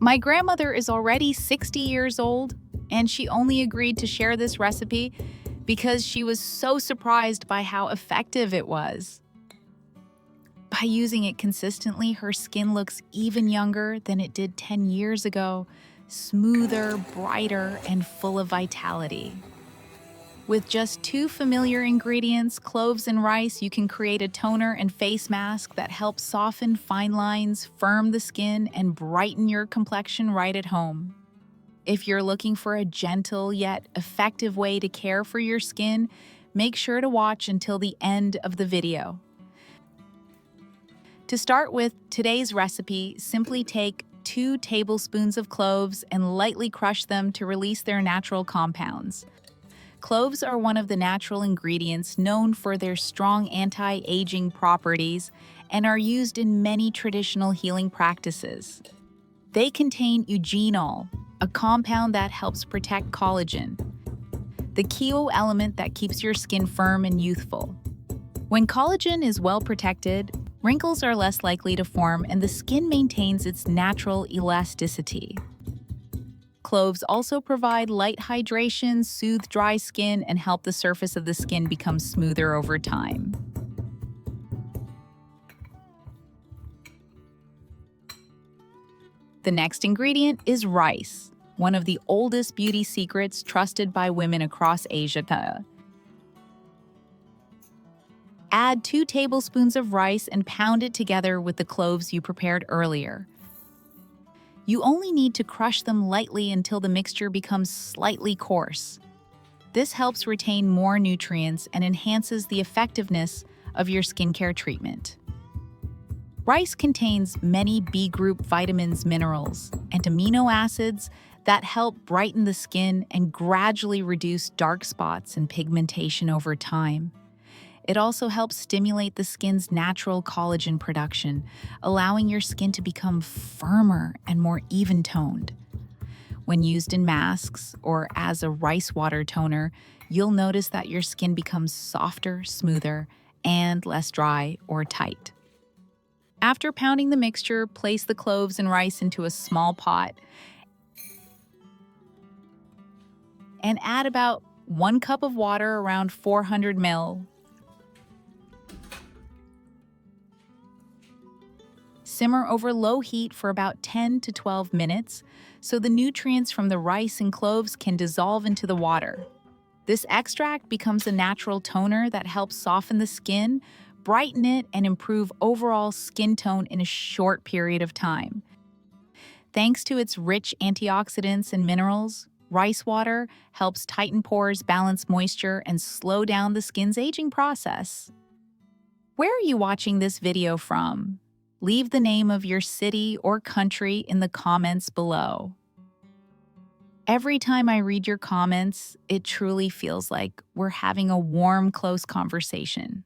My grandmother is already 60 years old, and she only agreed to share this recipe because she was so surprised by how effective it was. By using it consistently, her skin looks even younger than it did 10 years ago, smoother, brighter, and full of vitality. With just two familiar ingredients, cloves and rice, you can create a toner and face mask that helps soften fine lines, firm the skin, and brighten your complexion right at home. If you're looking for a gentle yet effective way to care for your skin, make sure to watch until the end of the video. To start with today's recipe, simply take 2 tablespoons of cloves and lightly crush them to release their natural compounds. Cloves are one of the natural ingredients known for their strong anti-aging properties and are used in many traditional healing practices. They contain eugenol, a compound that helps protect collagen, the key element that keeps your skin firm and youthful. When collagen is well protected, wrinkles are less likely to form and the skin maintains its natural elasticity. Cloves also provide light hydration, soothe dry skin, and help the surface of the skin become smoother over time. The next ingredient is rice, one of the oldest beauty secrets trusted by women across Asia. Add 2 tablespoons of rice and pound it together with the cloves you prepared earlier. You only need to crush them lightly until the mixture becomes slightly coarse. This helps retain more nutrients and enhances the effectiveness of your skincare treatment. Rice contains many B-group vitamins, minerals, and amino acids that help brighten the skin and gradually reduce dark spots and pigmentation over time. It also helps stimulate the skin's natural collagen production, allowing your skin to become firmer and more even-toned. When used in masks or as a rice water toner, you'll notice that your skin becomes softer, smoother, and less dry or tight. After pounding the mixture, place the cloves and rice into a small pot and add about 1 cup of water, around 400 ml. Simmer over low heat for about 10 to 12 minutes so the nutrients from the rice and cloves can dissolve into the water. This extract becomes a natural toner that helps soften the skin, brighten it, and improve overall skin tone in a short period of time. Thanks to its rich antioxidants and minerals, rice water helps tighten pores, balance moisture, and slow down the skin's aging process. Where are you watching this video from? Leave the name of your city or country in the comments below. Every time I read your comments, it truly feels like we're having a warm, close conversation.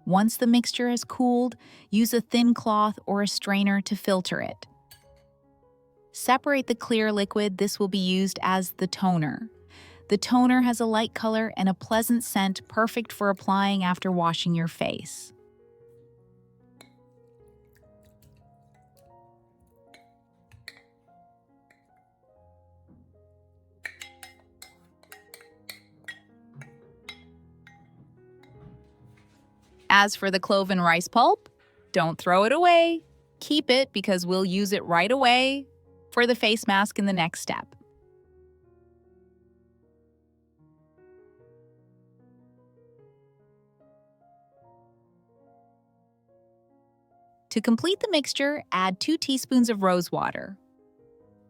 Once the mixture has cooled, use a thin cloth or a strainer to filter it. Separate the clear liquid. This will be used as the toner. The toner has a light color and a pleasant scent, perfect for applying after washing your face. As for the clove and rice pulp, don't throw it away. Keep it because we'll use it right away for the face mask in the next step. To complete the mixture, add 2 teaspoons of rose water.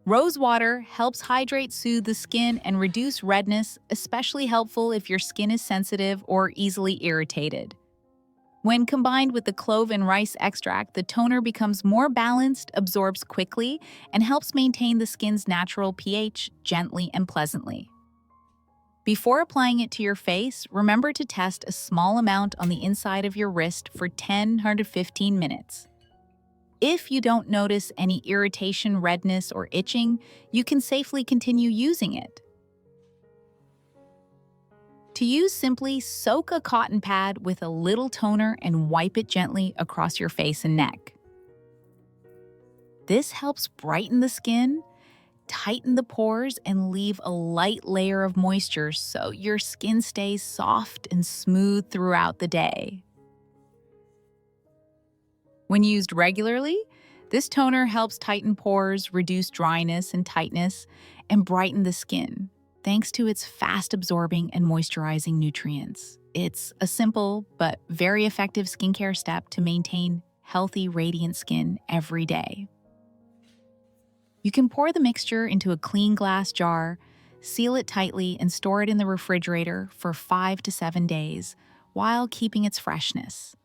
Rose water helps hydrate, soothe the skin, and reduce redness, especially helpful if your skin is sensitive or easily irritated. When combined with the clove and rice extract, the toner becomes more balanced, absorbs quickly, and helps maintain the skin's natural pH gently and pleasantly. Before applying it to your face, remember to test a small amount on the inside of your wrist for 10 to 15 minutes. If you don't notice any irritation, redness, or itching, you can safely continue using it. To use, simply soak a cotton pad with a little toner and wipe it gently across your face and neck. This helps brighten the skin, tighten the pores, and leave a light layer of moisture so your skin stays soft and smooth throughout the day. When used regularly, this toner helps tighten pores, reduce dryness and tightness, and brighten the skin, thanks to its fast-absorbing and moisturizing nutrients. It's a simple but very effective skincare step to maintain healthy, radiant skin every day. You can pour the mixture into a clean glass jar, seal it tightly, and store it in the refrigerator for 5 to 7 days while keeping its freshness.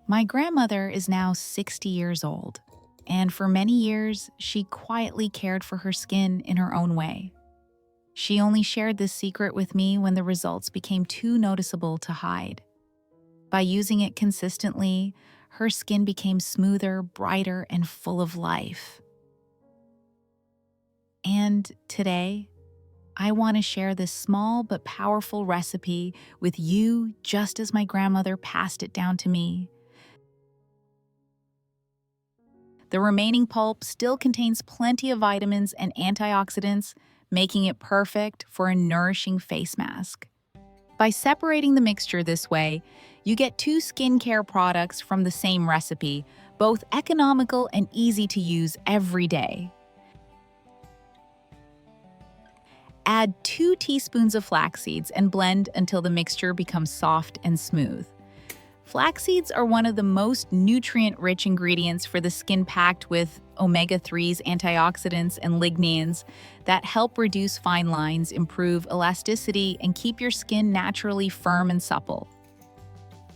My grandmother is now 60 years old, and for many years, she quietly cared for her skin in her own way. She only shared this secret with me when the results became too noticeable to hide. By using it consistently, her skin became smoother, brighter, and full of life. And today, I want to share this small but powerful recipe with you, just as my grandmother passed it down to me. The remaining pulp still contains plenty of vitamins and antioxidants, making it perfect for a nourishing face mask. By separating the mixture this way, you get 2 skincare products from the same recipe, both economical and easy to use every day. Add 2 teaspoons of flax seeds and blend until the mixture becomes soft and smooth. Flax seeds are one of the most nutrient-rich ingredients for the skin, packed with omega-3s, antioxidants, and lignans that help reduce fine lines, improve elasticity, and keep your skin naturally firm and supple.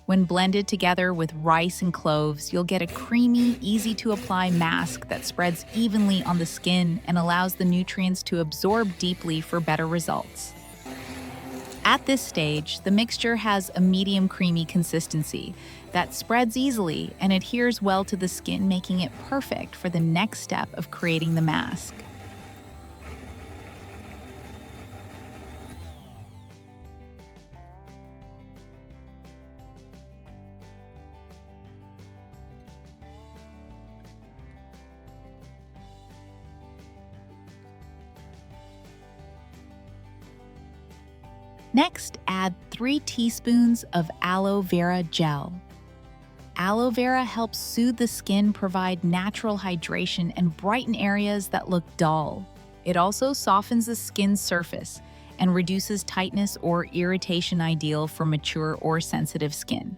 When blended together with rice and cloves, you'll get a creamy, easy-to-apply mask that spreads evenly on the skin and allows the nutrients to absorb deeply for better results. At this stage, the mixture has a medium creamy consistency that spreads easily and adheres well to the skin, making it perfect for the next step of creating the mask. Next, add 3 teaspoons of aloe vera gel. Aloe vera helps soothe the skin, provide natural hydration, and brighten areas that look dull. It also softens the skin's surface and reduces tightness or irritation, ideal for mature or sensitive skin.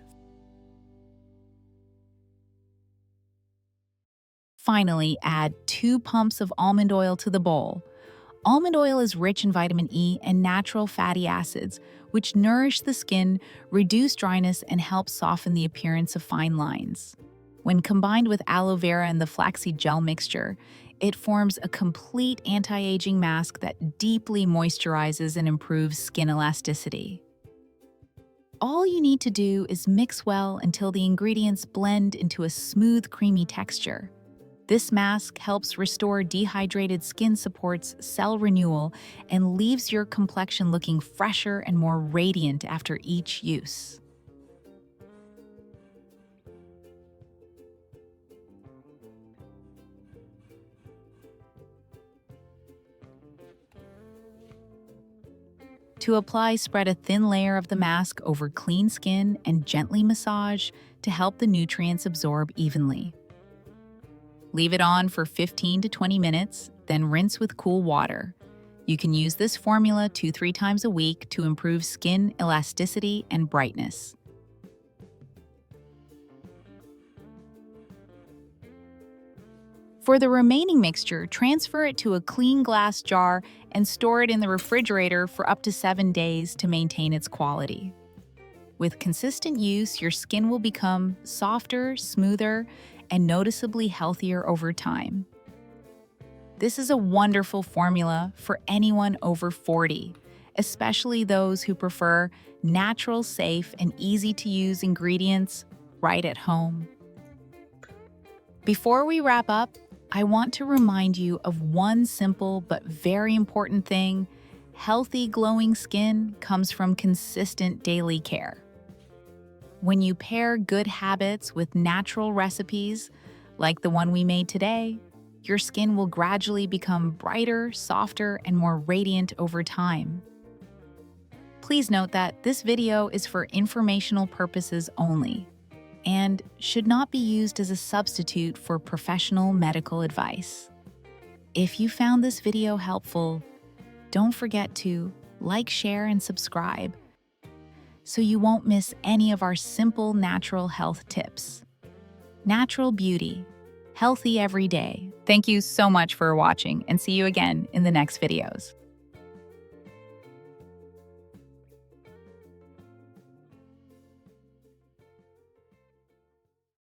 Finally, add 2 pumps of almond oil to the bowl. Almond oil is rich in vitamin E and natural fatty acids, which nourish the skin, reduce dryness, and help soften the appearance of fine lines. When combined with aloe vera and the flaxseed gel mixture, it forms a complete anti-aging mask that deeply moisturizes and improves skin elasticity. All you need to do is mix well until the ingredients blend into a smooth, creamy texture. This mask helps restore dehydrated skin, supports cell renewal, and leaves your complexion looking fresher and more radiant after each use. To apply, spread a thin layer of the mask over clean skin and gently massage to help the nutrients absorb evenly. Leave it on for 15 to 20 minutes, then rinse with cool water. You can use this formula 2-3 times a week to improve skin elasticity and brightness. For the remaining mixture, transfer it to a clean glass jar and store it in the refrigerator for up to 7 days to maintain its quality. With consistent use, your skin will become softer, smoother, and noticeably healthier over time. This is a wonderful formula for anyone over 40, especially those who prefer natural, safe, and easy-to-use ingredients right at home. Before we wrap up, I want to remind you of one simple but very important thing. Healthy, glowing skin comes from consistent daily care. When you pair good habits with natural recipes, like the one we made today, your skin will gradually become brighter, softer, and more radiant over time. Please note that this video is for informational purposes only and should not be used as a substitute for professional medical advice. If you found this video helpful, don't forget to like, share, and subscribe so you won't miss any of our simple natural health tips. Natural beauty, healthy every day. Thank you so much for watching, and see you again in the next videos.